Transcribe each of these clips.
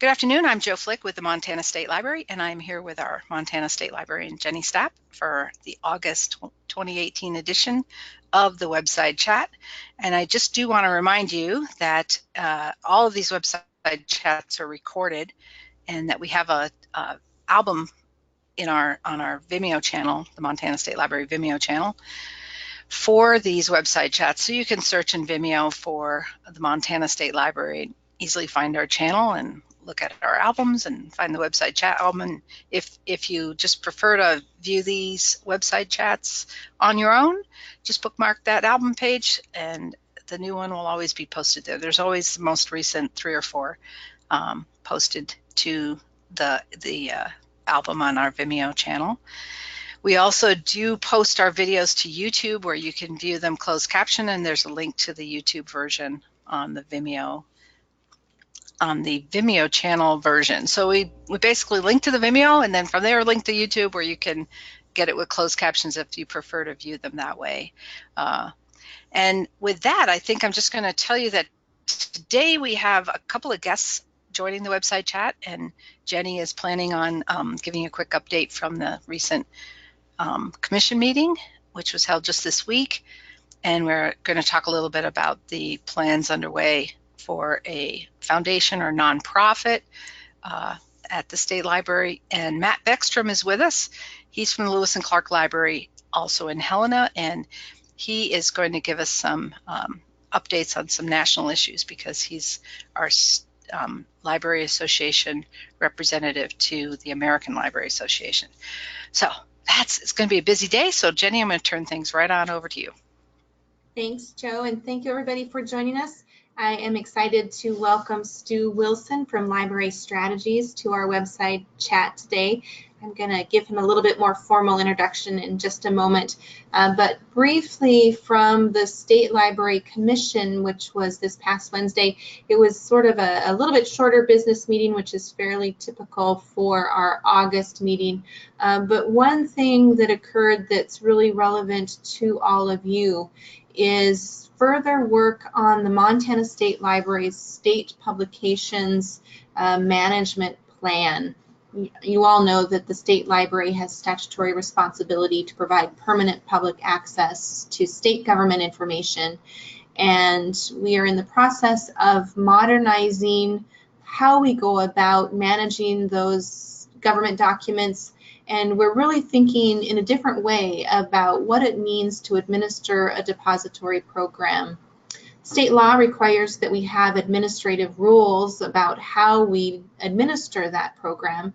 Good afternoon, I'm Jo Flick with the Montana State Library, and I'm here with our Montana State Librarian, Jennie Stapp, for the August 2018 edition of the Webside Chat. And I just do want to remind you that all of these website chats are recorded and that we have a album on our Vimeo channel, the Montana State Library Vimeo channel, for these website chats. So you can search in Vimeo for the Montana State Library, easily find our channel and look at our albums and find the website chat album. And if you just prefer to view these website chats on your own, just bookmark that album page and the new one will always be posted there. There's always the most recent 3 or 4 posted to the album on our Vimeo channel. We also do post our videos to YouTube where you can view them closed caption, and there's a link to the YouTube version on the Vimeo channel version. So we basically link to the Vimeo, and then from there link to YouTube where you can get it with closed captions if you prefer to view them that way. And with that, I think I'm just going to tell you that today we have a couple of guests joining the website chat, and Jennie is planning on giving a quick update from the recent commission meeting, which was held just this week. And we're going to talk a little bit about the plans underway for a foundation or nonprofit at the State Library. And Matt Beckstrom is with us. He's from the Lewis and Clark Library, also in Helena, and he is going to give us some updates on some national issues because he's our Library Association representative to the American Library Association. So it's going to be a busy day. So Jennie, I'm going to turn things right on over to you. Thanks, Jo, and thank you everybody for joining us. I am excited to welcome Stu Wilson from Library Strategies to our website chat today. I'm going to give him a little bit more formal introduction in just a moment, but briefly from the State Library Commission, which was this past Wednesday, it was sort of a little bit shorter business meeting, which is fairly typical for our August meeting. But one thing that occurred that's really relevant to all of you is further work on the Montana State Library's state publications management plan. You all know that the State Library has statutory responsibility to provide permanent public access to state government information, and we are in the process of modernizing how we go about managing those government documents, and we're really thinking in a different way about what it means to administer a depository program. State law requires that we have administrative rules about how we administer that program.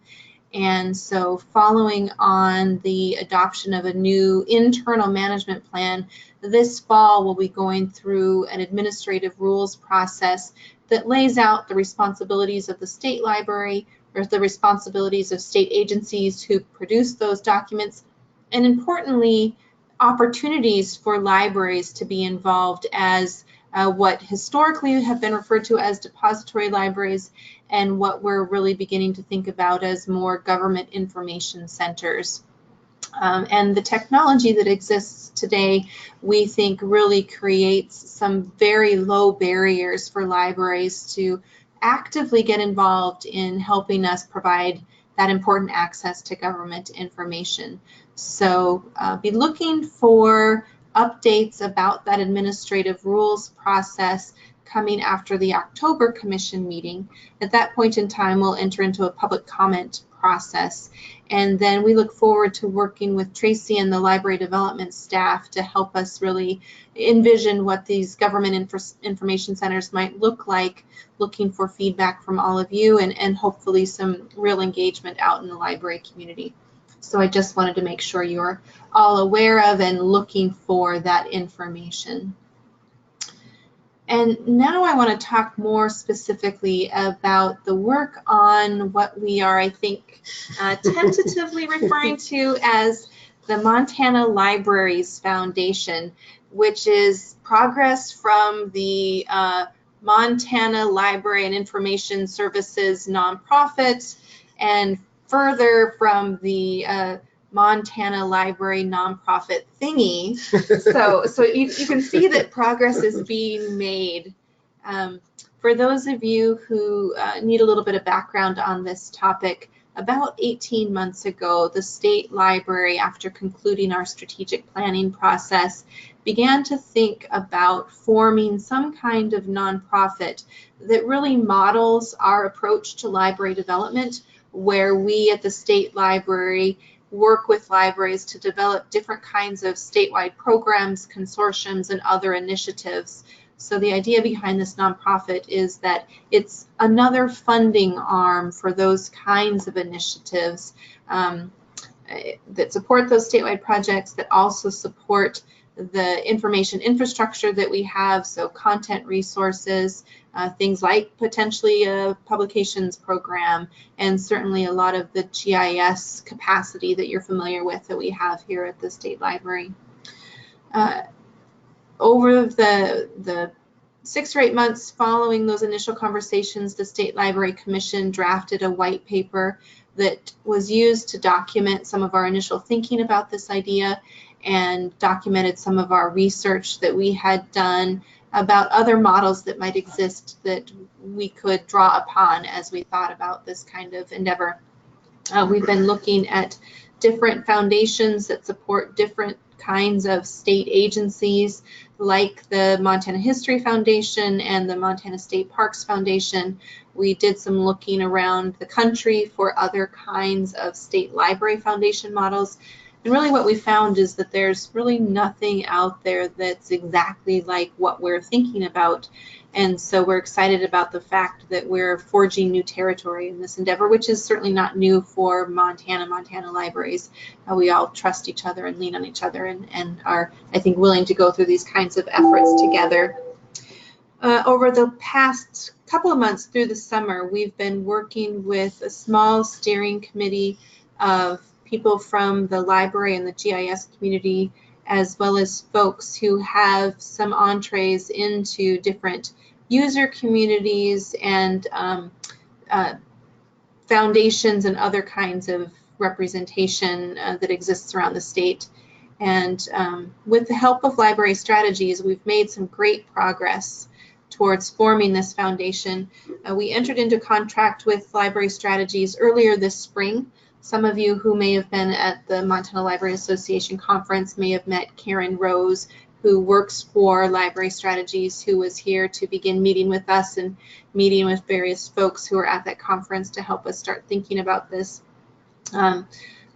And so following on the adoption of a new internal management plan, this fall we'll be going through an administrative rules process that lays out the responsibilities of the state library or the responsibilities of state agencies who produce those documents, and importantly, opportunities for libraries to be involved as what historically have been referred to as depository libraries and what we're really beginning to think about as more government information centers. And the technology that exists today, we think really creates some very low barriers for libraries to actively get involved in helping us provide that important access to government information. So be looking for updates about that administrative rules process coming after the October Commission meeting. At that point in time, we'll enter into a public comment process, and then we look forward to working with Tracy and the library development staff to help us really envision what these government information centers might look like, looking for feedback from all of you and hopefully some real engagement out in the library community. So I just wanted to make sure you're all aware of and looking for that information. And now I want to talk more specifically about the work on what we are, I think, tentatively referring to as the Montana Libraries Foundation, which is progress from the Montana Library and Information Services nonprofit and further from the Montana Library nonprofit thingy. So you can see that progress is being made. For those of you who need a little bit of background on this topic, about 18 months ago, the state library, after concluding our strategic planning process, began to think about forming some kind of nonprofit that really models our approach to library development, where we at the state library work with libraries to develop different kinds of statewide programs, consortiums, and other initiatives. So the idea behind this nonprofit is that it's another funding arm for those kinds of initiatives that support those statewide projects, that also support the information infrastructure that we have, so content resources, things like potentially a publications program, and certainly a lot of the GIS capacity that you're familiar with that we have here at the State Library. Over the 6 or 8 months following those initial conversations, the State Library Commission drafted a white paper that was used to document some of our initial thinking about this idea and documented some of our research that we had done about other models that might exist that we could draw upon as we thought about this kind of endeavor. We've been looking at different foundations that support different kinds of state agencies, like the Montana History Foundation and the Montana State Parks Foundation. We did some looking around the country for other kinds of state library foundation models. And really what we found is that there's really nothing out there that's exactly like what we're thinking about. And so we're excited about the fact that we're forging new territory in this endeavor, which is certainly not new for Montana libraries. We all trust each other and lean on each other and are, I think, willing to go through these kinds of efforts together. Over the past couple of months through the summer, we've been working with a small steering committee of people from the library and the GIS community, as well as folks who have some entrees into different user communities and foundations and other kinds of representation that exists around the state. And with the help of Library Strategies, we've made some great progress towards forming this foundation. We entered into contract with Library Strategies earlier this spring. Some of you who may have been at the Montana Library Association conference may have met Karen Rose, who works for Library Strategies, who was here to begin meeting with us and meeting with various folks who were at that conference to help us start thinking about this.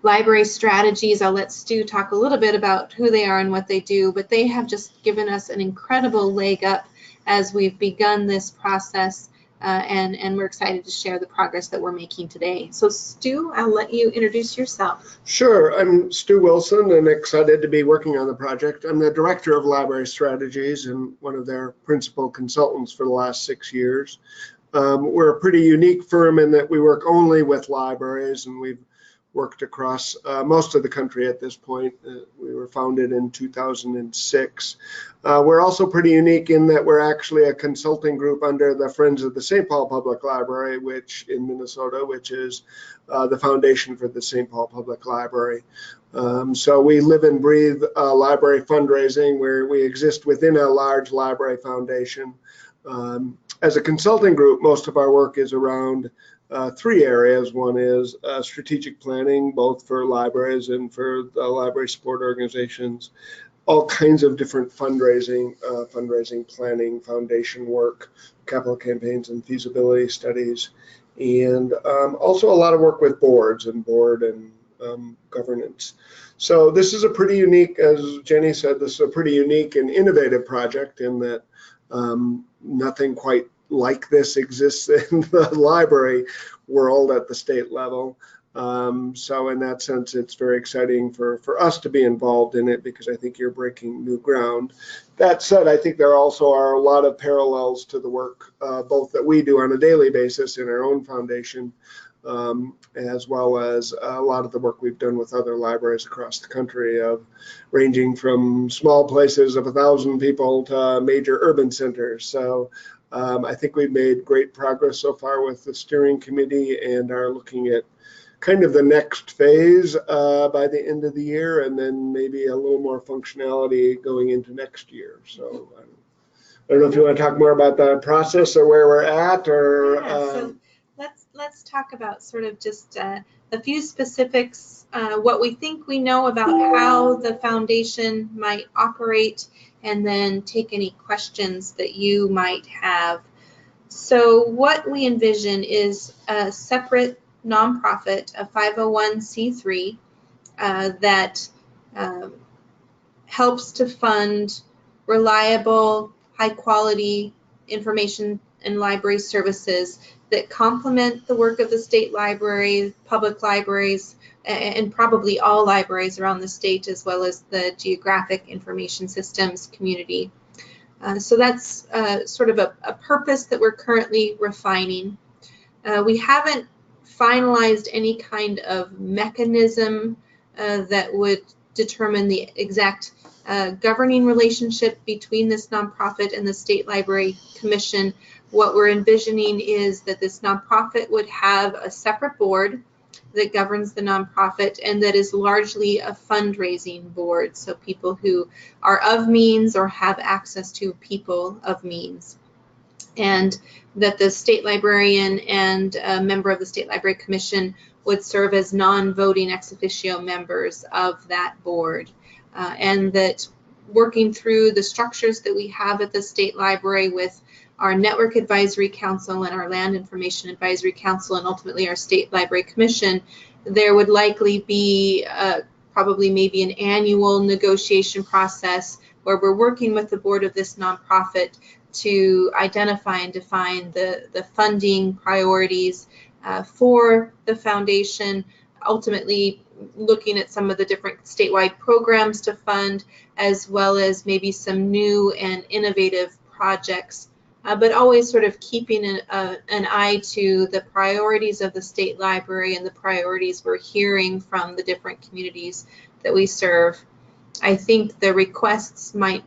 Library Strategies, I'll let Stu talk a little bit about who they are and what they do, but they have just given us an incredible leg up as we've begun this process. And we're excited to share the progress that we're making today. So Stu, I'll let you introduce yourself. Sure, I'm Stu Wilson and excited to be working on the project. I'm the director of Library Strategies and one of their principal consultants for the last 6 years. We're a pretty unique firm in that we work only with libraries, and we've worked across most of the country at this point. We were founded in 2006. We're also pretty unique in that we're actually a consulting group under the Friends of the St. Paul Public Library, which in Minnesota, which is the foundation for the St. Paul Public Library. So we live and breathe library fundraising, where we exist within a large library foundation. As a consulting group, most of our work is around 3 areas. One is strategic planning, both for libraries and for the library support organizations, all kinds of different fundraising, planning, foundation work, capital campaigns and feasibility studies, and also a lot of work with boards and board and governance. So this is a pretty unique, as Jenny said, this is a pretty unique and innovative project in that nothing quite like this exists in the library world at the state level. So in that sense, it's very exciting for us to be involved in it, because I think you're breaking new ground. That said, I think there also are a lot of parallels to the work both that we do on a daily basis in our own foundation, as well as a lot of the work we've done with other libraries across the country, of ranging from small places of 1,000 people to major urban centers. So I think we've made great progress so far with the steering committee and are looking at kind of the next phase by the end of the year, and then maybe a little more functionality going into next year. So I don't know if you want to talk more about the process or where we're at, or Yeah, so let's talk about sort of just a few specifics, what we think we know about how the foundation might operate, and then take any questions that you might have. So what we envision is a separate nonprofit, a 501c3, that helps to fund reliable, high-quality information and library services that complement the work of the state library, public libraries, and probably all libraries around the state, as well as the geographic information systems community. So that's sort of a purpose that we're currently refining. We haven't finalized any kind of mechanism that would determine the exact governing relationship between this nonprofit and the State Library Commission. What we're envisioning is that this nonprofit would have a separate board that governs the nonprofit, and that is largely a fundraising board, so people who are of means or have access to people of means. And that the state librarian and a member of the State Library Commission would serve as non-voting ex officio members of that board. And that working through the structures that we have at the State Library with our Network Advisory Council and our Land Information Advisory Council, and ultimately our State Library Commission, there would likely be probably maybe an annual negotiation process where we're working with the board of this nonprofit to identify and define the funding priorities for the foundation, ultimately looking at some of the different statewide programs to fund, as well as maybe some new and innovative projects, but always sort of keeping an eye to the priorities of the state library and the priorities we're hearing from the different communities that we serve. I think the requests might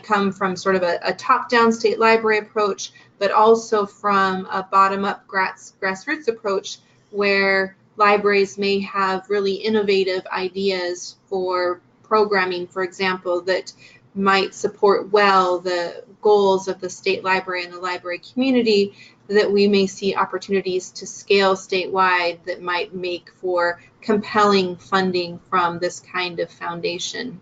come from sort of a top-down state library approach, but also from a bottom-up grassroots approach where libraries may have really innovative ideas for programming, for example, that might support well the goals of the state library and the library community, that we may see opportunities to scale statewide that might make for compelling funding from this kind of foundation.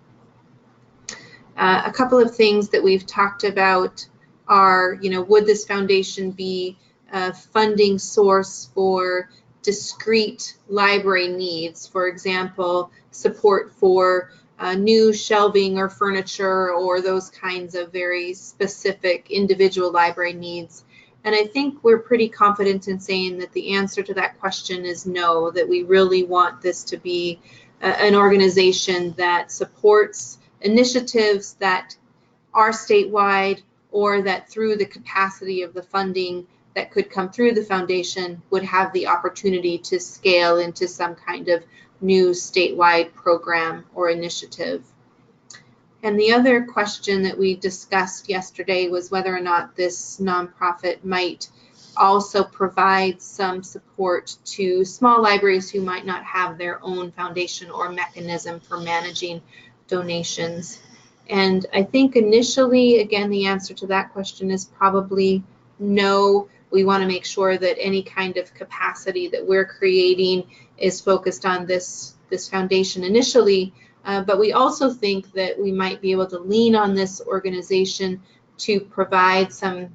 A couple of things that we've talked about are, would this foundation be a funding source for discrete library needs, for example, support for new shelving or furniture or those kinds of very specific individual library needs? And I think we're pretty confident in saying that the answer to that question is no, that we really want this to be an organization that supports initiatives that are statewide, or that through the capacity of the funding that could come through the foundation would have the opportunity to scale into some kind of new statewide program or initiative. And the other question that we discussed yesterday was whether or not this nonprofit might also provide some support to small libraries who might not have their own foundation or mechanism for managing donations. And I think initially, again, the answer to that question is probably no. We want to make sure that any kind of capacity that we're creating is focused on this foundation initially, but we also think that we might be able to lean on this organization to provide some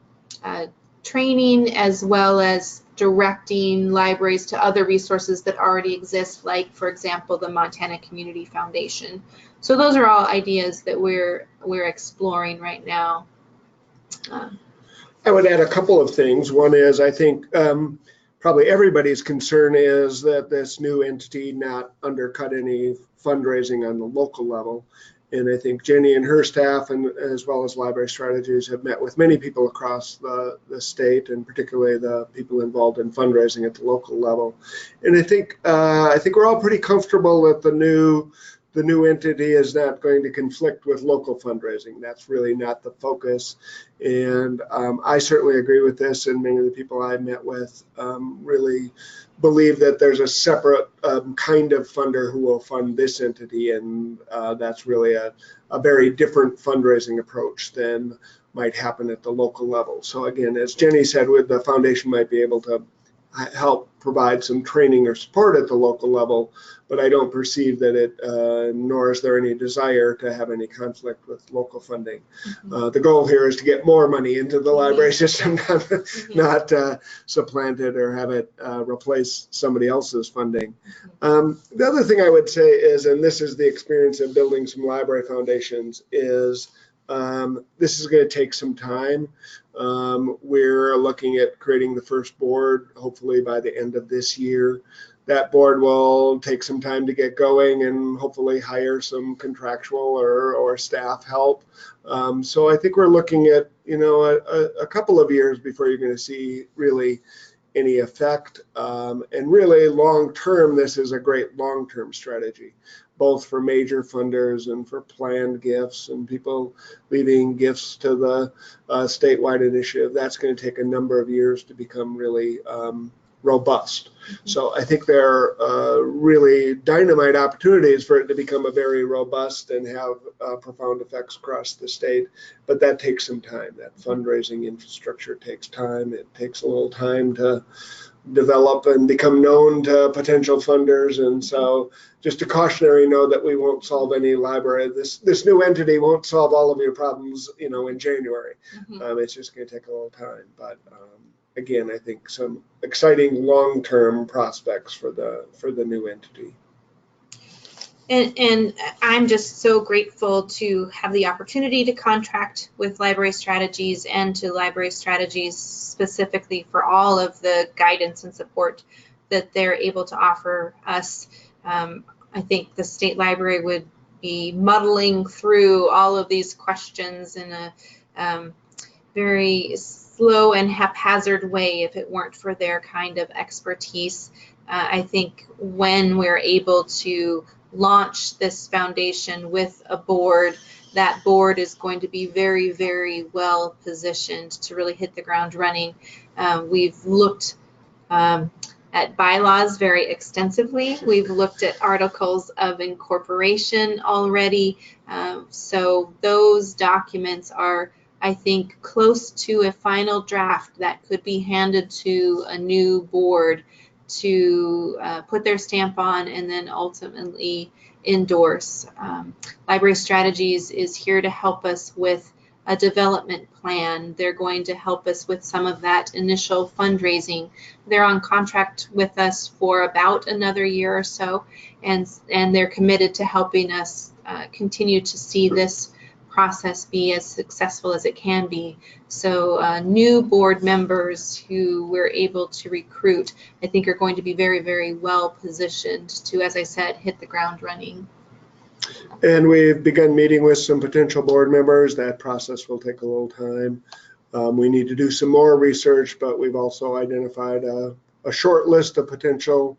training, as well as directing libraries to other resources that already exist, like, for example, the Montana Community Foundation. So those are all ideas that we're exploring right now. I would add a couple of things. One is, I think probably everybody's concern is that this new entity not undercut any fundraising on the local level. And I think Jennie and her staff, and as well as Library Strategies, have met with many people across the state, and particularly the people involved in fundraising at the local level. And I think we're all pretty comfortable that the new entity is not going to conflict with local fundraising. That's really not the focus. And I certainly agree with this, and many of the people I met with really believe that there's a separate kind of funder who will fund this entity, and that's really a very different fundraising approach than might happen at the local level. So again, as Jenny said, with the foundation might be able to help provide some training or support at the local level, but I don't perceive that it, nor is there any desire to have any conflict with local funding. The goal here is to get more money into the library system, not supplant it or have it replace somebody else's funding. The other thing I would say is, and this is the experience of building some library foundations, is this is going to take some time. We're looking at creating the first board, hopefully by the end of this year. That board will take some time to get going and hopefully hire some contractual or staff help. So I think we're looking at, a couple of years before you're going to see really any effect. And really long-term, this is a great long-term strategy, both for major funders and for planned gifts and people leaving gifts to the statewide initiative. That's going to take a number of years to become really robust. So I think there are really dynamite opportunities for it to become a very robust and have profound effects across the state, but that takes some time. That fundraising infrastructure takes time. It takes a little time to develop and become known to potential funders. And so just a cautionary note that we won't solve any library. This new entity won't solve all of your problems, in January. It's just going to take a little time. But again, I think some exciting long-term prospects for the new entity. And I'm just so grateful to have the opportunity to contract with Library Strategies and to Library Strategies specifically for all of the guidance and support that they're able to offer us. I think the State Library would be muddling through all of these questions in a very slow and haphazard way if it weren't for their kind of expertise. I think when we're able to launch this foundation with a board, that board is going to be very, very well positioned to really hit the ground running. We've looked at bylaws very extensively. We've looked at articles of incorporation already. So those documents are, I think, close to a final draft that could be handed to a new board to put their stamp on and then ultimately endorse. Library Strategies is here to help us with a development plan. They're going to help us with some of that initial fundraising. They're on contract with us for about another year or so, and they're committed to helping us continue to see this process be as successful as it can be. So new board members who we're able to recruit, I think, are going to be very, very well positioned to, as I said, hit the ground running. And we've begun meeting with some potential board members. That process will take a little time. We need to do some more research, but we've also identified a short list of potential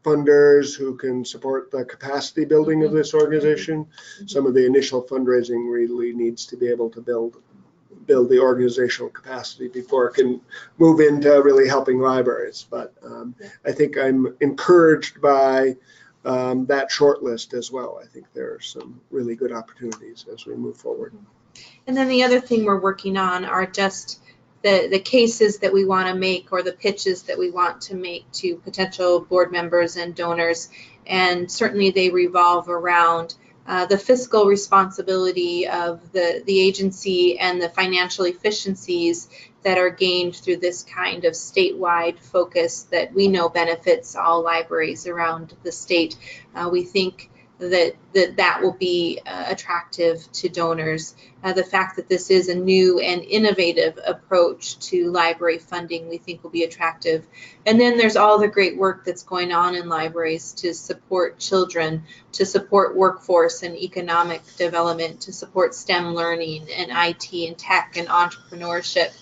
funders who can support the capacity building of this organization. Some of the initial fundraising really needs to be able to build the organizational capacity before it can move into really helping libraries. But I think I'm encouraged by that short list as well. I think there are some really good opportunities as we move forward. And then the other thing we're working on are just the cases that we want to make, or the pitches that we want to make to potential board members and donors. And certainly they revolve around the fiscal responsibility of the agency and the financial efficiencies that are gained through this kind of statewide focus that we know benefits all libraries around the state. We think that will be attractive to donors. The fact that this is a new and innovative approach to library funding, we think will be attractive. And then there's all the great work that's going on in libraries to support children, to support workforce and economic development, to support STEM learning and IT and tech and entrepreneurship.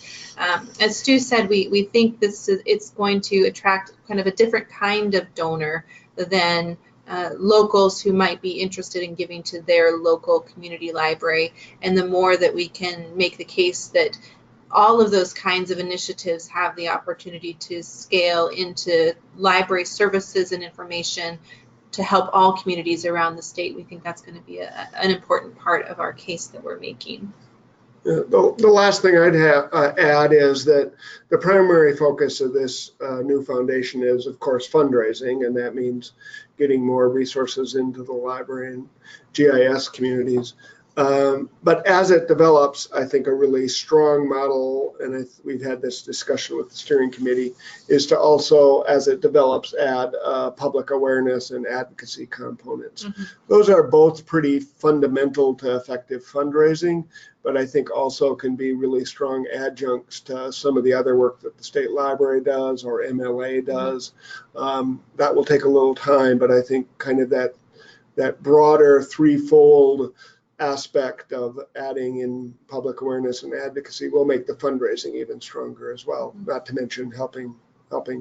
As Stu said, we think it's going to attract kind of a different kind of donor than locals who might be interested in giving to their local community library. And the more that we can make the case that all of those kinds of initiatives have the opportunity to scale into library services and information to help all communities around the state, we think that's going to be an important part of our case that we're making. The last thing I'd add is that the primary focus of this new foundation is, of course, fundraising, and that means getting more resources into the library and GIS communities. But as it develops, I think a really strong model, and we've had this discussion with the steering committee, is to also, as it develops, add public awareness and advocacy components. Mm-hmm. Those are both pretty fundamental to effective fundraising, but I think also can be really strong adjuncts to some of the other work that the state library does or MLA does. Mm-hmm. That will take a little time, but I think kind of that broader threefold aspect of adding in public awareness and advocacy will make the fundraising even stronger as well, not to mention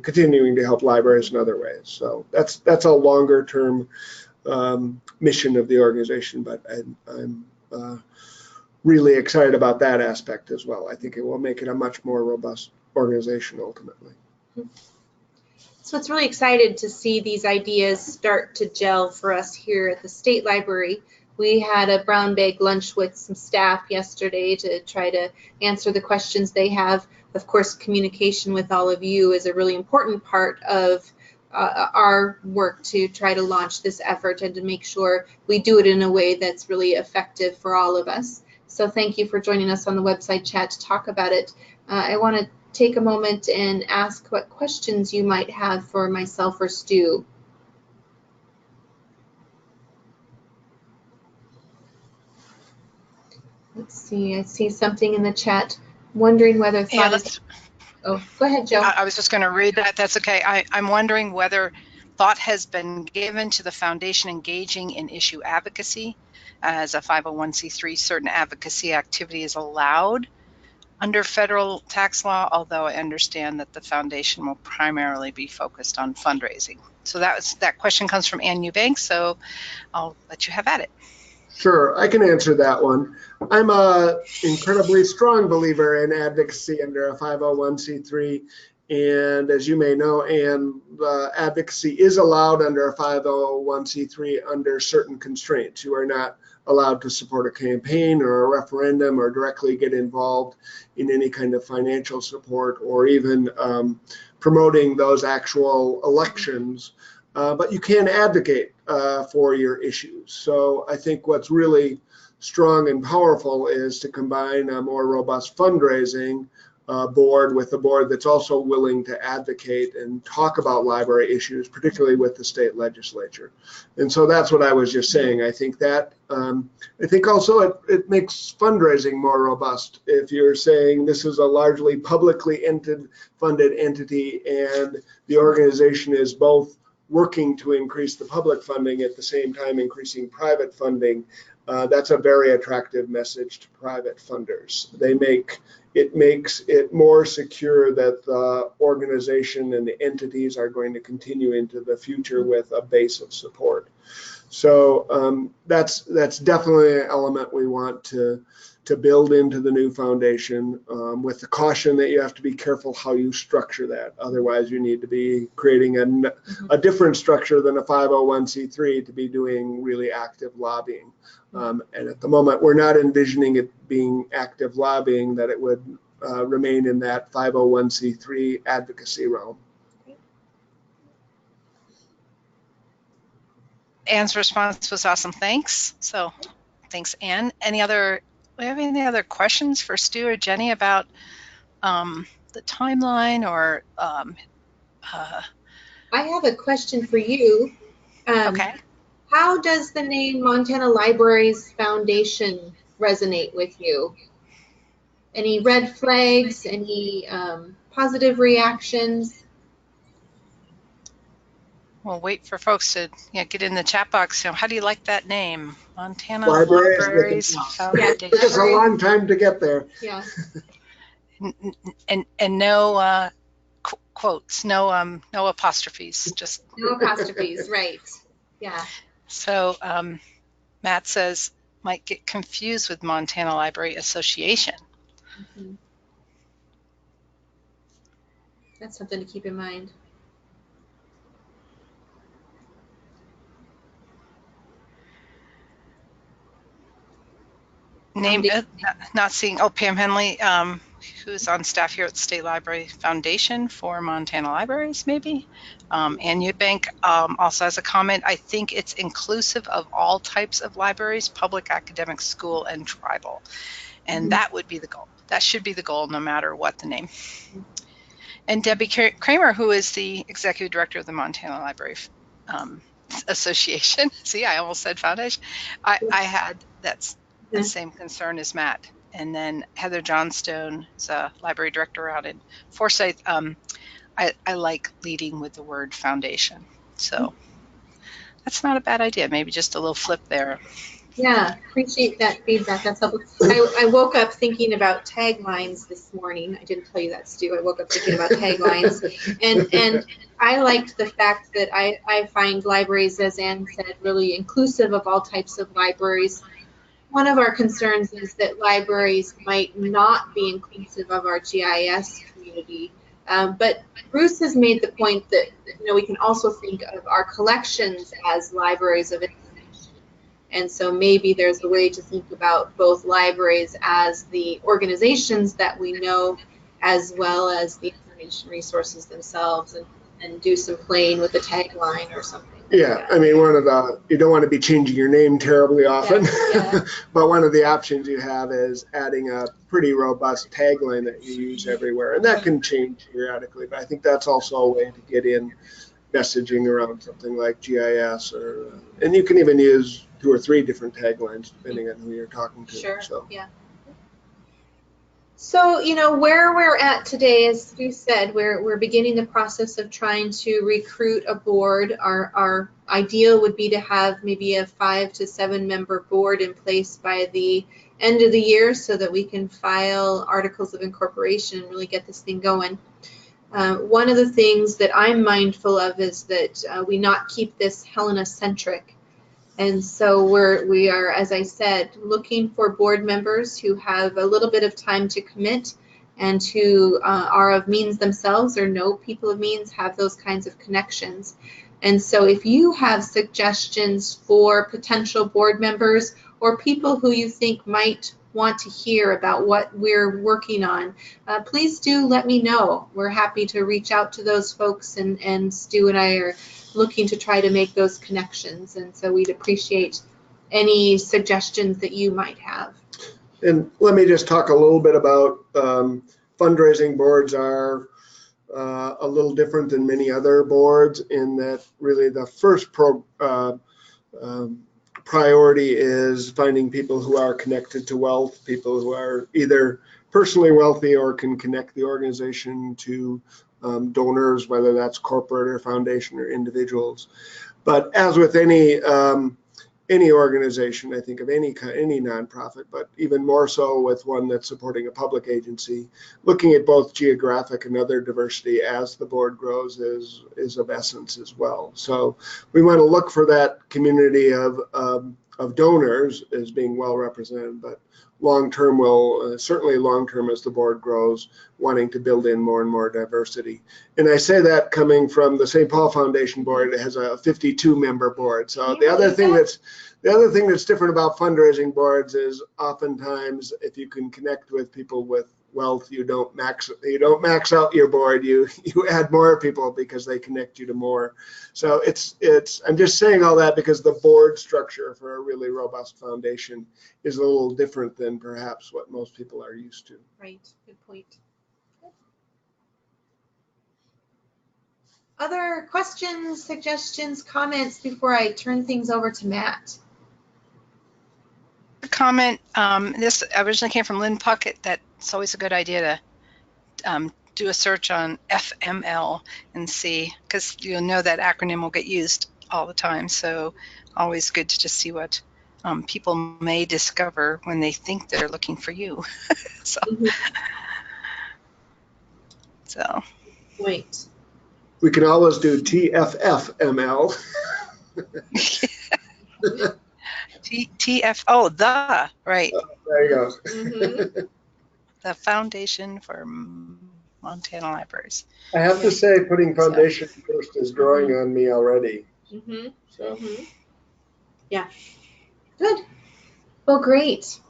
continuing to help libraries in other ways. So that's a longer term mission of the organization, but I'm really excited about that aspect as well. I think it will make it a much more robust organization ultimately. So it's really excited to see these ideas start to gel for us here at the State Library. We had a brown bag lunch with some staff yesterday to try to answer the questions they have. Of course, communication with all of you is a really important part of our work to try to launch this effort and to make sure we do it in a way that's really effective for all of us. So thank you for joining us on the website chat to talk about it. I want to take a moment and ask what questions you might have for myself or Stu. Let's see, I see something in the chat, wondering whether thought is... Oh, go ahead, Joe. I was just going to read that. That's okay. I'm wondering whether thought has been given to the foundation engaging in issue advocacy. As a 501c3, certain advocacy activity is allowed under federal tax law, although I understand that the foundation will primarily be focused on fundraising. So that question comes from Ann Eubanks, so I'll let you have at it. Sure, I can answer that one. I'm an incredibly strong believer in advocacy under a 501c3, and as you may know, Anne, advocacy is allowed under a 501c3 under certain constraints. You are not allowed to support a campaign or a referendum or directly get involved in any kind of financial support or even promoting those actual elections. But you can advocate for your issues. So I think what's really strong and powerful is to combine a more robust fundraising board with a board that's also willing to advocate and talk about library issues, particularly with the state legislature. And so that's what I was just saying. I think that, I think also it makes fundraising more robust. If you're saying this is a largely publicly funded entity and the organization is both working to increase the public funding at the same time increasing private funding, that's a very attractive message to private funders. It makes it more secure that the organization and the entities are going to continue into the future with a base of support. So that's definitely an element we want to build into the new foundation, with the caution that you have to be careful how you structure that. Otherwise, you need to be creating a different structure than a 501c3 to be doing really active lobbying. And at the moment, we're not envisioning it being active lobbying, that it would remain in that 501c3 advocacy realm. Anne's response was awesome. Thanks. So thanks, Anne. Do we have any other questions for Stu or Jenny about the timeline or? I have a question for you. Okay. How does the name Montana Libraries Foundation resonate with you? Any red flags? Any positive reactions? We'll wait for folks to get in the chat box. How do you like that name? Montana Libraries Foundation. It took us a long time to get there. Yeah. and no quotes, no apostrophes, just no apostrophes, right? Yeah. So Matt says might get confused with Montana Library Association. Mm-hmm. That's something to keep in mind. Name, not seeing, oh, Pam Henley, who's on staff here at the State Library Foundation for Montana Libraries, maybe. Ann Eubank also has a comment. I think it's inclusive of all types of libraries, public, academic, school, and tribal. And that would be the goal. That should be the goal no matter what the name. And Debbie Kramer, who is the executive director of the Montana Library Association. See, I almost said foundation. I had that's the same concern as Matt. And then Heather Johnstone is a library director out in Forsyth. I like leading with the word foundation. So that's not a bad idea. Maybe just a little flip there. Yeah, appreciate that feedback. That's helpful. I woke up thinking about taglines this morning. I didn't tell you that, Stu. I woke up thinking about taglines. And I liked the fact that I find libraries, as Ann said, really inclusive of all types of libraries. One of our concerns is that libraries might not be inclusive of our GIS community. But Bruce has made the point that we can also think of our collections as libraries of information. And so maybe there's a way to think about both libraries as the organizations that we know, as well as the information resources themselves, and do some playing with the tagline or something. Yeah, I mean, you don't want to be changing your name terribly often, but one of the options you have is adding a pretty robust tagline that you use everywhere, and that can change periodically, but I think that's also a way to get in messaging around something like GIS, and you can even use 2 or 3 different taglines depending on who you're talking to. Sure, so. Yeah. So, where we're at today, as you said, we're beginning the process of trying to recruit a board. Our ideal would be to have maybe a 5 to 7 member board in place by the end of the year so that we can file articles of incorporation and really get this thing going. One of the things that I'm mindful of is that we not keep this Helena-centric. And so we are, as I said, looking for board members who have a little bit of time to commit and who are of means themselves or know people of means, have those kinds of connections. And so if you have suggestions for potential board members or people who you think might want to hear about what we're working on, please do let me know. We're happy to reach out to those folks, and Stu and I are looking to try to make those connections, and so we'd appreciate any suggestions that you might have. And let me just talk a little bit about fundraising boards are a little different than many other boards in that really the first priority is finding people who are connected to wealth, people who are either personally wealthy or can connect the organization to donors, whether that's corporate or foundation or individuals. But as with any organization, I think of any nonprofit, but even more so with one that's supporting a public agency, looking at both geographic and other diversity as the board grows is of essence as well. So we want to look for that community of donors as being well represented, but long-term certainly long-term as the board grows, wanting to build in more and more diversity. And I say that coming from the St. Paul Foundation board. It has a 52-member board. So the other thing that's different about fundraising boards is oftentimes if you can connect with people with wealth, you don't max out your board. You add more people because they connect you to more. So I'm just saying all that because the board structure for a really robust foundation is a little different than perhaps what most people are used to. Right. Good point. Other questions, suggestions, comments before I turn things over to Matt? Comment. This originally came from Lynn Puckett. That's always a good idea to do a search on FML and see, because you'll know that acronym will get used all the time. So always good to just see what people may discover when they think they're looking for you. So. Wait. We can always do TFFML. TF, oh, the, right. There you go. The Foundation for Montana Libraries. I have to say, putting foundation first is growing on me already. So. Yeah. Good. Well, great.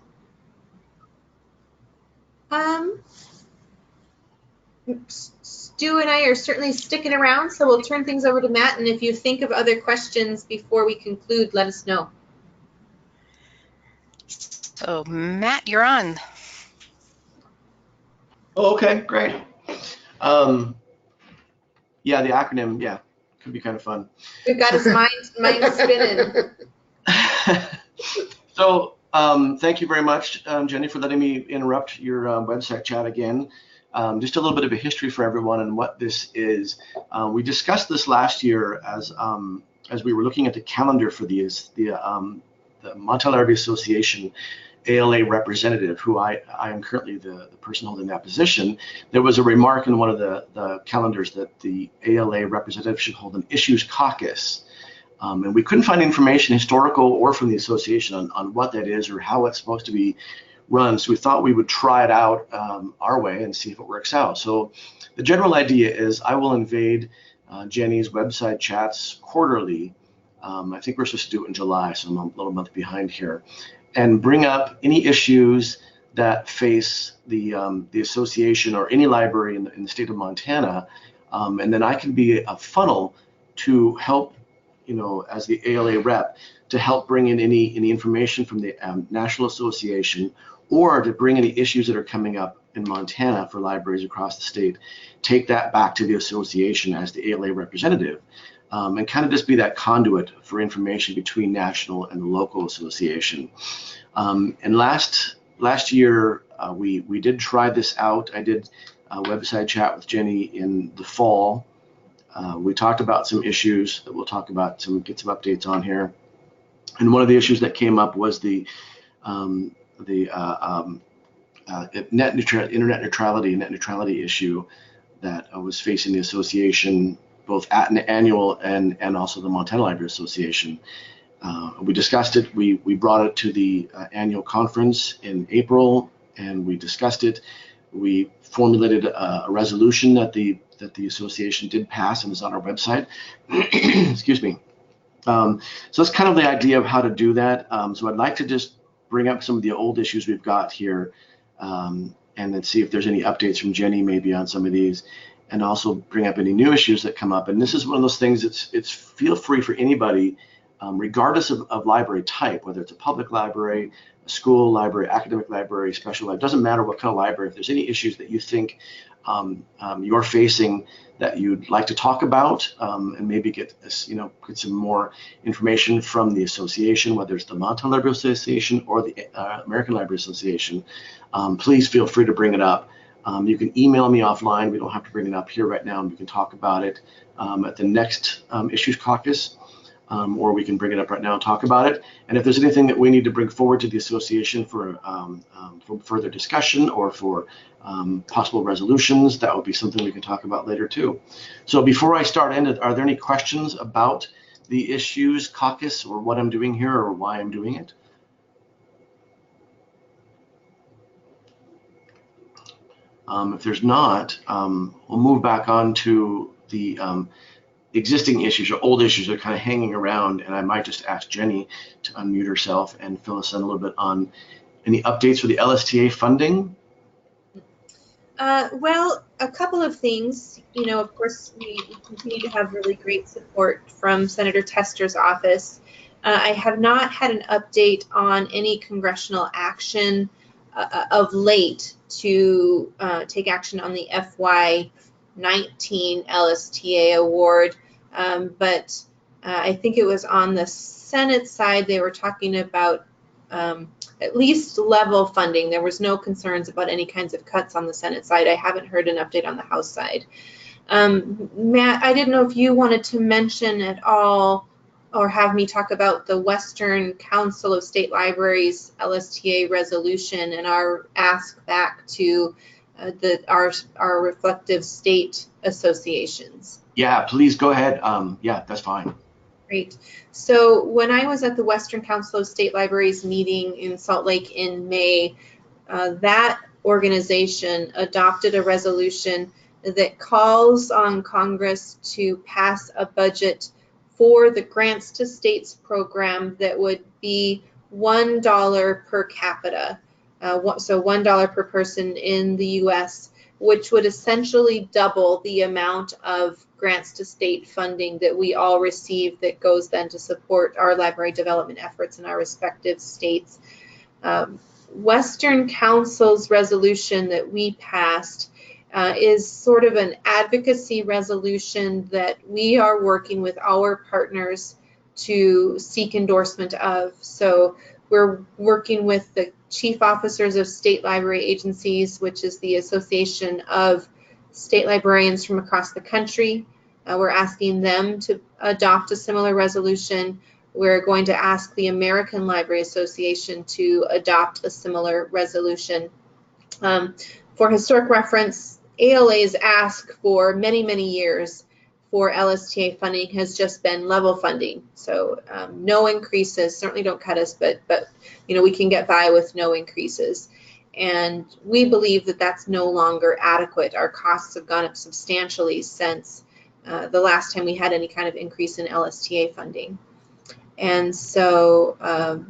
Stu and I are certainly sticking around, so we'll turn things over to Matt, and if you think of other questions before we conclude, let us know. So Matt, you're on. Oh, okay, great. Yeah, the acronym, yeah, could be kind of fun. We've got his mind spinning. So thank you very much, Jenny, for letting me interrupt your website chat again. Just a little bit of a history for everyone and what this is. We discussed this last year as we were looking at the calendar for the Montana Library Association ALA representative, who I am currently the person holding that position. There was a remark in one of the calendars that the ALA representative should hold an issues caucus. And we couldn't find information, historical or from the association, on what that is or how it's supposed to be run. So we thought we would try it out our way and see if it works out. So the general idea is I will invade Jenny's website chats quarterly. I think we're supposed to do it in July, so I'm a little month behind here, and bring up any issues that face the association or any library in the state of Montana. And then I can be a funnel to help, as the ALA rep, to help bring in any information from the National Association, or to bring any issues that are coming up in Montana for libraries across the state, take that back to the association as the ALA representative, and kind of just be that conduit for information between national and the local association. And last year, we did try this out. I did a website chat with Jenny in the fall. We talked about some issues that we'll talk about, get some updates on here. And one of the issues that came up was the internet neutrality issue that was facing the association, both at an annual and also the Montana Library Association. We discussed it. We brought it to the annual conference in April, and we discussed it. We formulated a resolution that the association did pass and is on our website. Excuse me. So that's kind of the idea of how to do that. So I'd like to just bring up some of the old issues we've got here, and then see if there's any updates from Jenny maybe on some of these, and also bring up any new issues that come up. And this is one of those things, it's feel free for anybody, regardless of library type, whether it's a public library, a school library, academic library, special library, doesn't matter what kind of library. If there's any issues that you think you're facing that you'd like to talk about, and maybe get some more information from the association, whether it's the Montana Library Association or the American Library Association, please feel free to bring it up. You can email me offline. We don't have to bring it up here right now, and we can talk about it at the next Issues Caucus, or we can bring it up right now and talk about it. And if there's anything that we need to bring forward to the association for further discussion or for possible resolutions, that would be something we can talk about later too. So before I start, are there any questions about the Issues Caucus or what I'm doing here or why I'm doing it? If there's not, we'll move back on to the existing issues or old issues that are kind of hanging around, and I might just ask Jenny to unmute herself and fill us in a little bit on any updates for the LSTA funding. Well, a couple of things. Of course, we continue to have really great support from Senator Tester's office. I have not had an update on any congressional action of late to take action on the FY19 LSTA award, but I think it was on the Senate side they were talking about at least level funding. There was no concerns about any kinds of cuts on the Senate side. I haven't heard an update on the House side. Matt, I didn't know if you wanted to mention at all or have me talk about the Western Council of State Libraries LSTA resolution and our ask back to our reflective state associations. Yeah, please go ahead. Yeah, that's fine. Great. So when I was at the Western Council of State Libraries meeting in Salt Lake in May, that organization adopted a resolution that calls on Congress to pass a budget for the Grants to States program that would be $1 per capita. so $1 per person in the US, which would essentially double the amount of grants to state funding that we all receive that goes then to support our library development efforts in our respective states. Western Council's resolution that we passed is sort of an advocacy resolution that we are working with our partners to seek endorsement of. So we're working with the Chief Officers of State Library Agencies, which is the association of state librarians from across the country. We're asking them to adopt a similar resolution. We're going to ask the American Library Association to adopt a similar resolution. For historic reference, ALA's ask for many, many years for LSTA funding has just been level funding. So no increases, certainly don't cut us, but you know, we can get by with no increases. And we believe that that's no longer adequate. Our costs have gone up substantially since the last time we had any kind of increase in LSTA funding. And so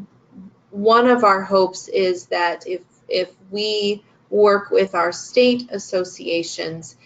one of our hopes is that if we work with our state associations,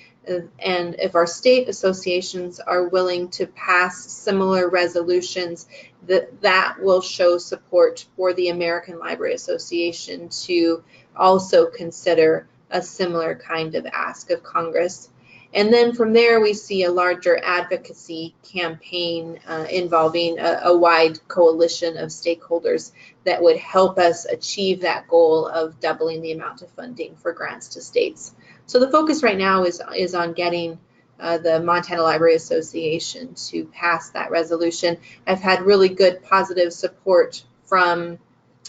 and if our state associations are willing to pass similar resolutions, that will show support for the American Library Association to also consider a similar kind of ask of Congress. And then from there, we see a larger advocacy campaign involving a wide coalition of stakeholders that would help us achieve that goal of doubling the amount of funding for grants to states. So the focus right now is on getting the Montana Library Association to pass that resolution. I've had really good positive support from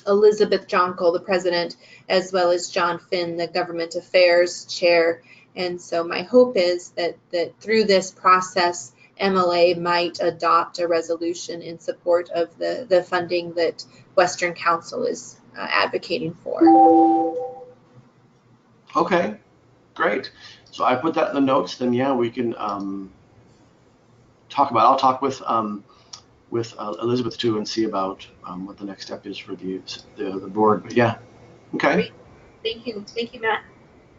Elizabeth Jonkel, the president, as well as John Finn, the government affairs chair. And so my hope is that through this process, MLA might adopt a resolution in support of the funding that Western Council is advocating for. Okay, great. So I put that in the notes. Then yeah, we can talk about. I'll talk with Elizabeth too and see about what the next step is for the board. But yeah, okay. Great. Thank you, Matt.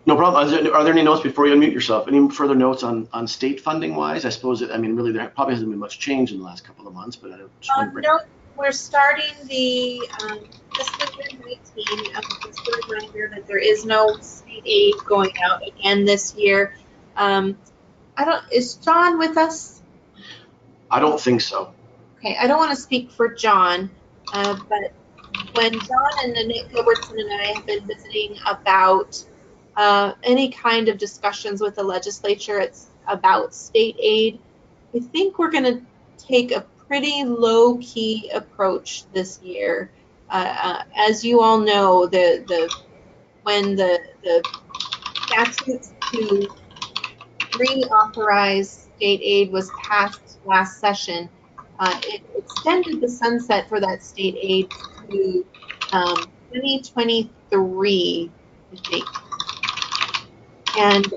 No problem. Are there any notes before you unmute yourself? Any further notes on state funding wise? I suppose I mean, really, there probably hasn't been much change in the last couple of months, but I just want to bring. No, we're starting the fiscal year 19. Just a reminder that there is no state aid going out again this year. Is John with us? I don't think so. Okay, I don't want to speak for John, but when John and Annette Gilbertson and I have been visiting about any kind of discussions with the legislature, it's about state aid. I think we're going to take a pretty low-key approach this year. As you all know, when the statute to reauthorize state aid was passed last session, it extended the sunset for that state aid to 2023, I think. And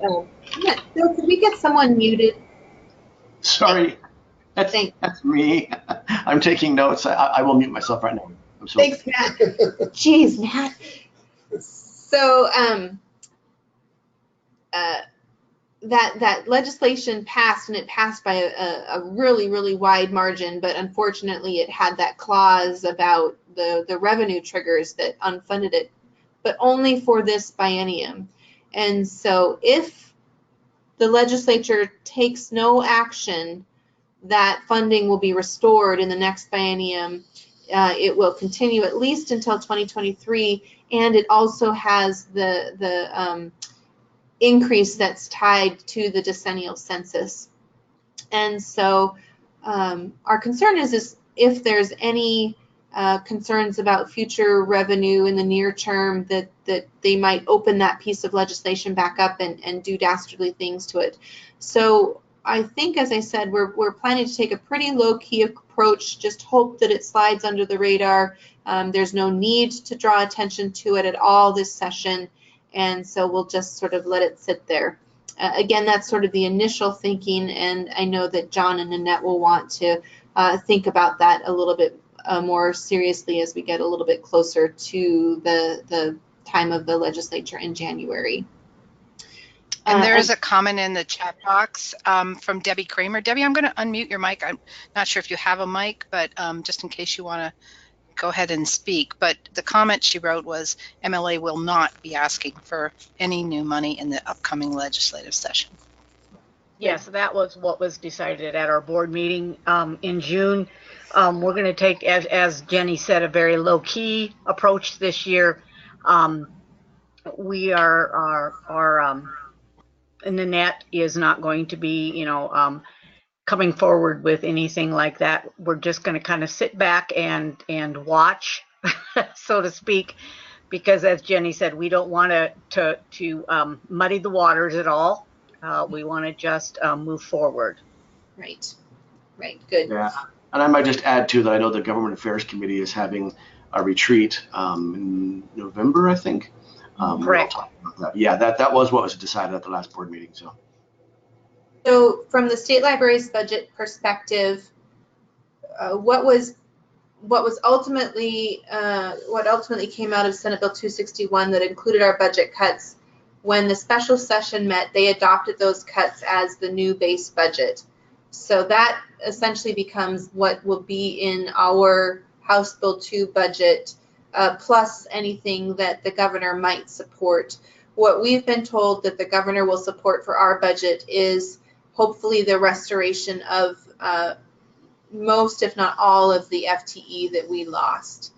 yeah, Bill, could we get someone muted? Sorry, that's me. I'm taking notes. I will mute myself right now. I'm sorry. Thanks, Matt. Jeez, Matt. So that legislation passed, and it passed by a really, really wide margin, but unfortunately it had that clause about the revenue triggers that unfunded it, but only for this biennium. And so if the legislature takes no action, that funding will be restored in the next biennium. It will continue at least until 2023, and it also has the increase that's tied to the decennial census. And so our concern is if there's any concerns about future revenue in the near term, that they might open that piece of legislation back up and do dastardly things to it. So I think, as I said, we're planning to take a pretty low-key approach, just hope that it slides under the radar. There's no need to draw attention to it at all this session, and so we'll just sort of let it sit there. Again, that's sort of the initial thinking, and I know that John and Annette will want to think about that a little bit more seriously as we get a little bit closer to the time of the legislature in January. And there is a comment in the chat box from Debbie Kramer. Debbie, I'm going to unmute your mic. I'm not sure if you have a mic, but just in case you want to go ahead and speak. But the comment she wrote was MLA will not be asking for any new money in the upcoming legislative session. Yes, that was what was decided at our board meeting in June. We're going to take, as Jenny said, a very low-key approach this year. We are and Nanette is not going to be, you know, coming forward with anything like that. We're just going to kind of sit back and watch, so to speak, because as Jenny said, we don't want to muddy the waters at all. We want to just move forward. Right, good. Yeah, and I might just add too that I know the Government Affairs Committee is having a retreat in November, I think. Correct. Yeah, that was what was decided at the last board meeting. So from the state library's budget perspective, what ultimately came out of Senate Bill 261 that included our budget cuts, when the special session met, they adopted those cuts as the new base budget. So that essentially becomes what will be in our House Bill 2 budget, plus anything that the governor might support. What we've been told that the governor will support for our budget is hopefully the restoration of most, if not all, of the FTE that we lost.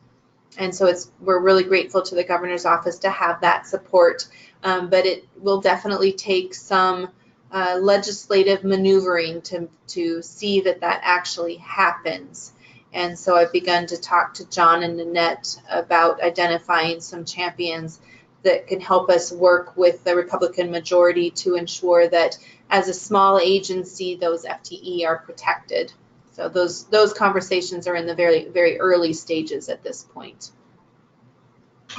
And so we're really grateful to the governor's office to have that support, but it will definitely take some legislative maneuvering to see that actually happens. And so I've begun to talk to John and Nanette about identifying some champions that can help us work with the Republican majority to ensure that as a small agency, those FTE are protected. So those conversations are in the very, very early stages at this point.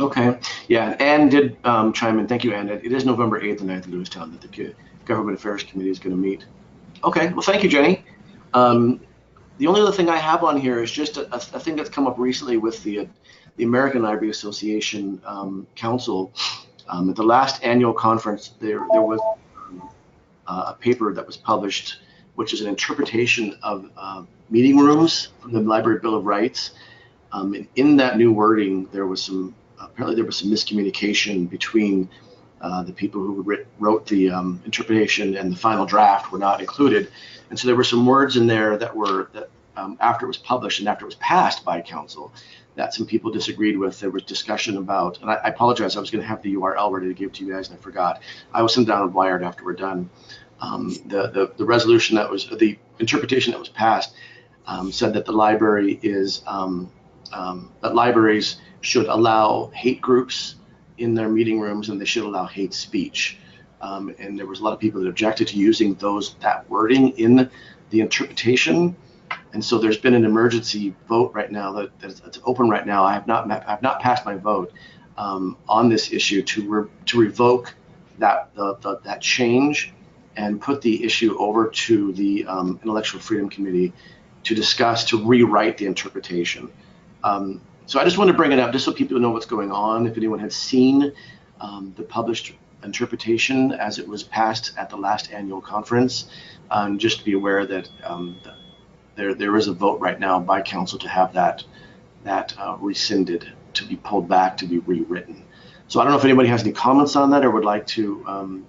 Okay, yeah, Ann did chime in. Thank you, Ann. It is November 8th and 9th in Lewistown that the Government Affairs Committee is going to meet. Okay, well, thank you, Jenny. The only other thing I have on here is just a thing that's come up recently with the American Library Association Council. At the last annual conference, there was a paper that was published, which is an interpretation of meeting rooms from the Library Bill of Rights. And in that new wording, apparently there was some miscommunication between the people who wrote the interpretation and the final draft were not included. And so there were some words in there that after it was published and after it was passed by council, that some people disagreed with. There was discussion about, and I apologize, I was going to have the URL ready to give to you guys and I forgot. I will send it down on Wired after we're done. The resolution that was, the interpretation that was passed said that the library is, that libraries should allow hate groups in their meeting rooms and they should allow hate speech. And there was a lot of people that objected to using that wording in the interpretation. And so there's been an emergency vote right now that's open right now. I have not passed my vote on this issue to revoke that change and put the issue over to the Intellectual Freedom Committee to discuss, to rewrite the interpretation. So I just want to bring it up just so people know what's going on. If anyone has seen the published interpretation as it was passed at the last annual conference, just to be aware that there is a vote right now by council to have that rescinded, to be pulled back, to be rewritten. So I don't know if anybody has any comments on that or would like to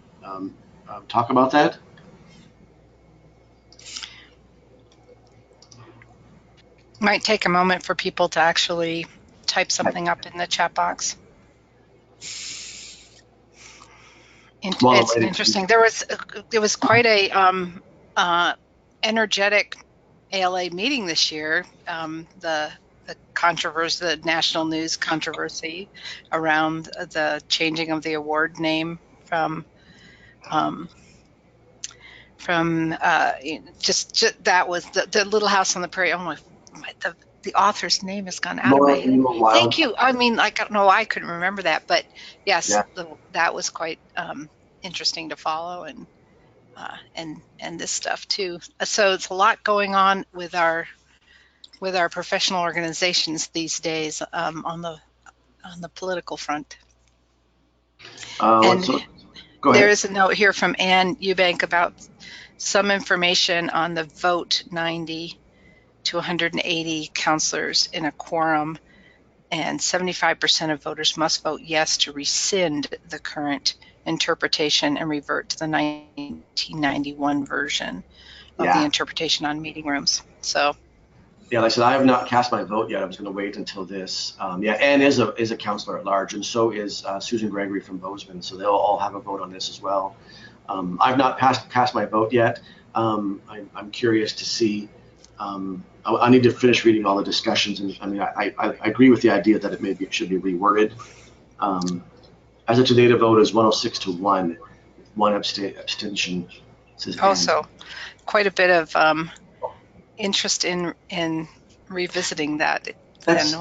talk about that. Might take a moment for people to actually type something up in the chat box. It's interesting. There was quite a energetic ALA meeting this year. The controversy, the national news controversy around the changing of the award name from just that was the Little House on the Prairie. Oh my, the author's name has gone out of my head. Thank you. I mean, I don't know why I couldn't remember that, but yes, yeah. That was quite interesting to follow, and this stuff too. So it's a lot going on with our professional organizations these days on the political front. And Go ahead. there is a note here from Ann Eubank about some information on the vote 90 to 180 counselors in a quorum, and 75% of voters must vote yes to rescind the current interpretation and revert to the 1991 version of the interpretation on meeting rooms. So yeah, like I said, I have not cast my vote yet. I was going to wait until this. Yeah, Ann is a counselor at large, and so is Susan Gregory from Bozeman. So they'll all have a vote on this as well. I've not cast my vote yet. I'm curious to see. I need to finish reading all the discussions, and I mean, I agree with the idea that it should be reworded. As of today, the vote is 106 to 1, one abstention. Also, quite a bit of interest in revisiting that. That's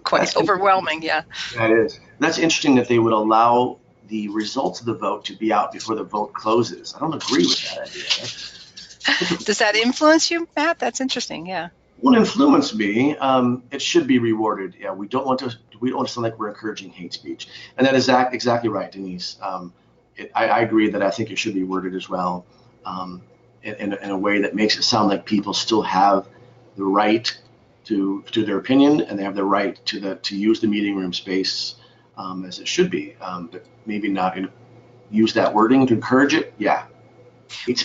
quite overwhelming, yeah. That is. That's interesting that they would allow the results of the vote to be out before the vote closes. I don't agree with that idea. Does that influence you, Matt? That's interesting, yeah. Won't influence me. It should be rewarded. Yeah, we don't want to sound like we're encouraging hate speech. And that is exactly right, Denise. I agree that I think it should be worded as well. In a way that makes it sound like people still have the right to their opinion, and they have the right to use the meeting room space as it should be, but maybe not use that wording to encourage it. Yeah.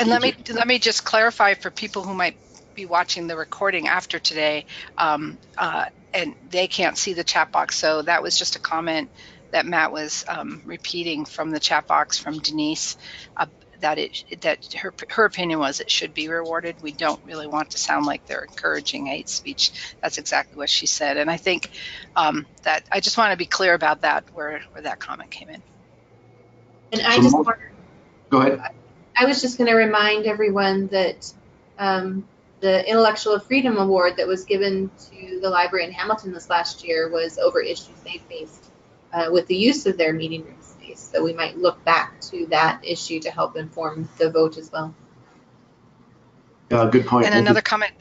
And let me just clarify for people who might be watching the recording after today, and they can't see the chat box. So that was just a comment that Matt was repeating from the chat box from Denise. That her opinion was it should be rewarded. We don't really want to sound like they're encouraging hate speech. That's exactly what she said. And I think that I just want to be clear about that, where that comment came in. And I just want go ahead. I was just going to remind everyone that the Intellectual Freedom Award that was given to the library in Hamilton this last year was over issues they faced with the use of their meeting room space. So we might look back to that issue to help inform the vote as well. Good point. And another comment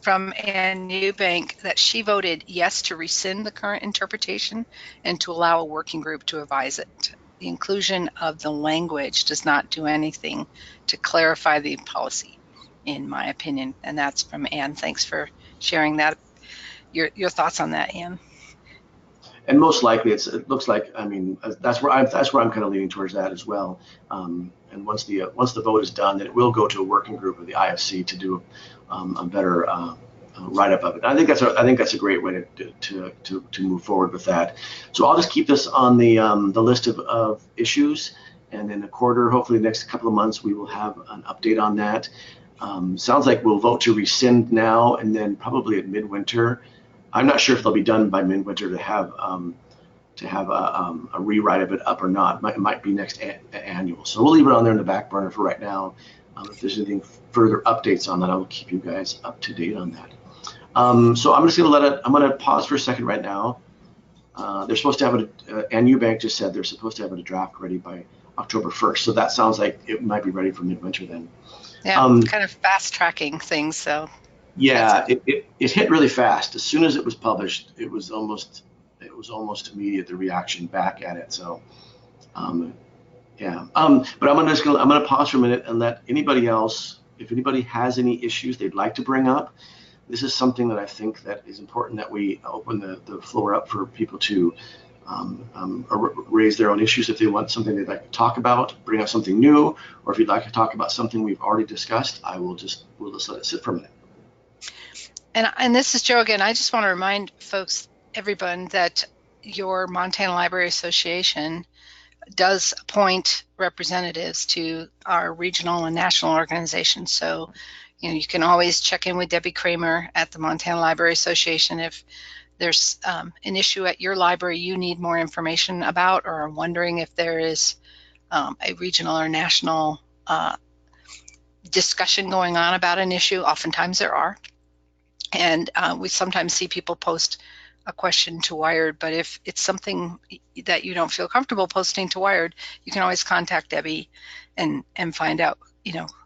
from Ann Eubank that she voted yes to rescind the current interpretation and to allow a working group to revise it. The inclusion of the language does not do anything to clarify the policy, in my opinion. And that's from Ann. Thanks for sharing that. Your thoughts on that, Ann. And most likely, it looks like, I mean, that's where I'm kind of leaning towards that as well. And once the vote is done, then it will go to a working group of the IFC to do a better write-up of it. I think that's a great way to move forward with that. So I'll just keep this on the list of issues, and in a quarter, hopefully the next couple of months, we will have an update on that. Sounds like we'll vote to rescind now, and then probably at midwinter. I'm not sure if they'll be done by midwinter to have a rewrite of it up or not. It might be next annual. So we'll leave it on there in the back burner for right now. If there's anything further updates on that, I will keep you guys up to date on that. So I'm just going to pause for a second right now. They're supposed to have Ann Eubank just said they're supposed to have a draft ready by October 1st. So that sounds like it might be ready for midwinter then. Yeah, kind of fast tracking things. So. Yeah, it hit really fast. As soon as it was published, it was almost immediate, the reaction back at it. So, yeah. But I'm gonna pause for a minute and let anybody else, if anybody has any issues they'd like to bring up. This is something that I think that is important that we open the floor up for people to raise their own issues if they want something they'd like to talk about, bring up something new, or if you'd like to talk about something we've already discussed, we'll just let it sit for a minute. And this is Joe again. I just want to remind everyone, that your Montana Library Association does appoint representatives to our regional and national organizations. So, you can always check in with Debbie Kramer at the Montana Library Association if there's an issue at your library you need more information about, or are wondering if there is a regional or national discussion going on about an issue. Oftentimes there are. And we sometimes see people post a question to Wired, but if it's something that you don't feel comfortable posting to Wired, you can always contact Debbie and find out,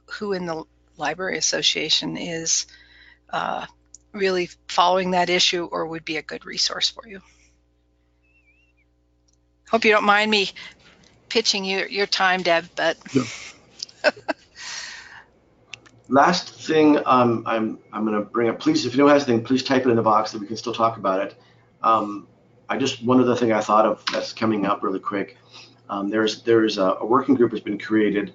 who in the Library Association is really following that issue or would be a good resource for you. Hope you don't mind me pitching your time, Deb, but. Last thing I'm going to bring up, please, if anyone has anything, please type it in the box so we can still talk about it. One other thing I thought of that's coming up really quick. There's a working group has been created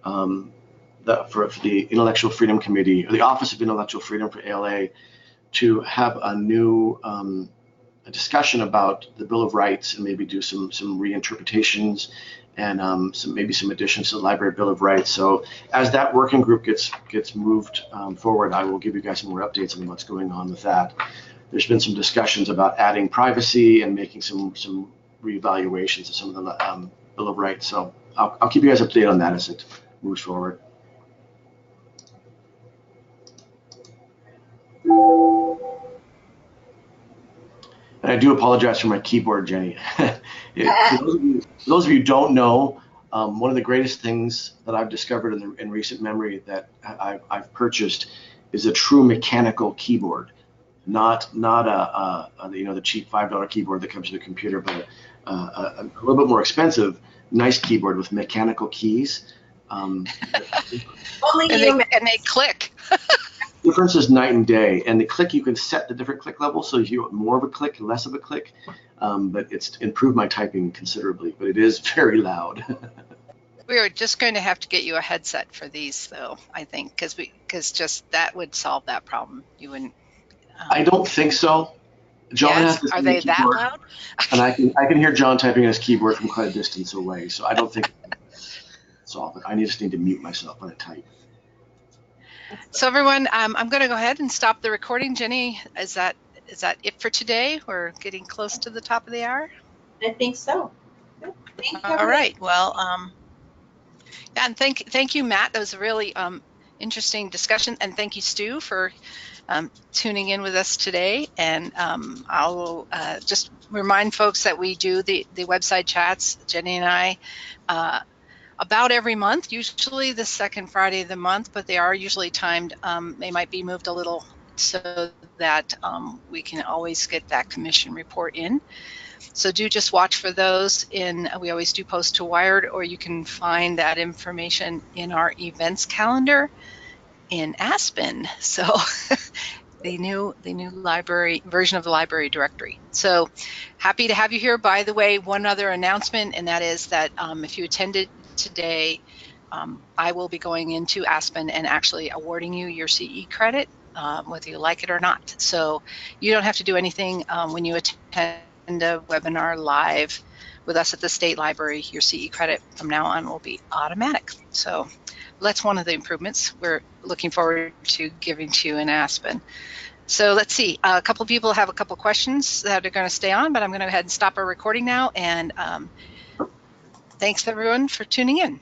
for the Intellectual Freedom Committee, or the Office of Intellectual Freedom for ALA, to have a new a discussion about the Bill of Rights and maybe do some reinterpretations and maybe some additions to the Library Bill of Rights. So as that working group gets moved forward, I will give you guys some more updates on what's going on with that. There's been some discussions about adding privacy and making some reevaluations of some of the Bill of Rights. So I'll keep you guys updated on that as it moves forward. And I do apologize for my keyboard, Jenny. For those of you who don't know, one of the greatest things that I've discovered in recent memory that I've purchased is a true mechanical keyboard, not the cheap $5 keyboard that comes with a computer, but a little bit more expensive, nice keyboard with mechanical keys. Only and they click. The difference is night and day, and the click, you can set the different click levels, so you want more of a click, less of a click, but it's improved my typing considerably, but it is very loud. We are just going to have to get you a headset for these, though, I think, because just that would solve that problem. You wouldn't. I don't think so. John has this are they that keyboard, loud? And I can hear John typing on his keyboard from quite a distance away, so I don't think solve it. I just need to mute myself when I type. So everyone, I'm going to go ahead and stop the recording. Jenny, is that it for today? We're getting close to the top of the hour. I think so. Thank you, all right. Well, yeah, and thank you, Matt. That was a really interesting discussion, and thank you, Stu, for tuning in with us today. And I'll just remind folks that we do the website chats, Jenny and I, about every month, usually the second Friday of the month, but they are usually timed. They might be moved a little so that we can always get that commission report in. So do just watch for those. We always do post to Wired, or you can find that information in our events calendar in Aspen. So the new library version of the library directory. So happy to have you here. By the way, one other announcement, and that is that if you attended today, I will be going into Aspen and actually awarding you your CE credit, whether you like it or not. So you don't have to do anything when you attend a webinar live with us at the State Library. Your CE credit from now on will be automatic. So that's one of the improvements we're looking forward to giving to you in Aspen. So let's see, a couple of people have a couple of questions that are going to stay on, but I'm going to go ahead and stop our recording now. And thanks everyone for tuning in.